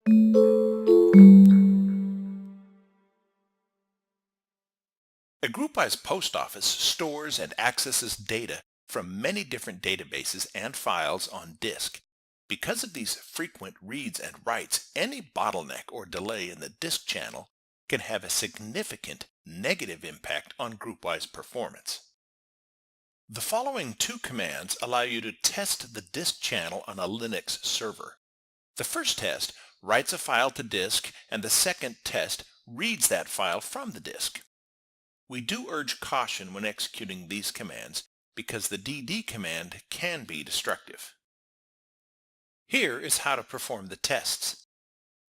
A GroupWise post office stores and accesses data from many different databases and files on disk. Because of these frequent reads and writes, any bottleneck or delay in the disk channel can have a significant negative impact on GroupWise performance. The following two commands allow you to test the disk channel on a Linux server. The first test writes a file to disk, and the second test reads that file from the disk. We do urge caution when executing these commands because the dd command can be destructive. Here is how to perform the tests.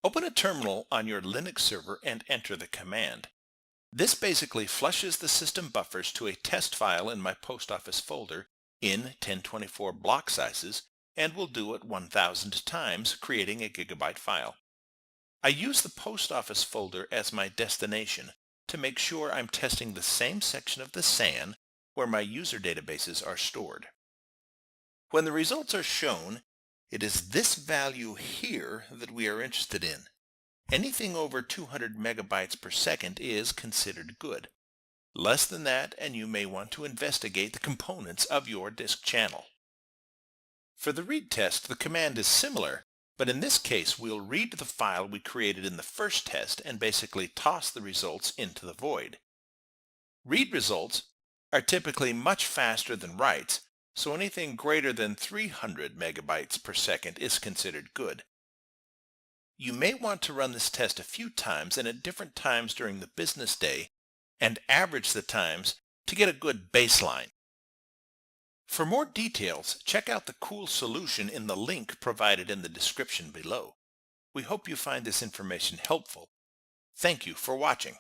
Open a terminal on your Linux server and enter the command. This basically flushes the system buffers to a test file in my post office folder in 1024 block sizes and will do it 1,000 times, creating a gigabyte file. I use the post office folder as my destination to make sure I'm testing the same section of the SAN where my user databases are stored. When the results are shown, it is this value here that we are interested in. Anything over 200 megabytes per second is considered good. Less than that, and you may want to investigate the components of your disk channel. For the read test, the command is similar, but in this case we'll read the file we created in the first test and basically toss the results into the void. Read results are typically much faster than writes, so anything greater than 300 megabytes per second is considered good. You may want to run this test a few times and at different times during the business day and average the times to get a good baseline. For more details, check out the cool solution in the link provided in the description below. We hope you find this information helpful. Thank you for watching.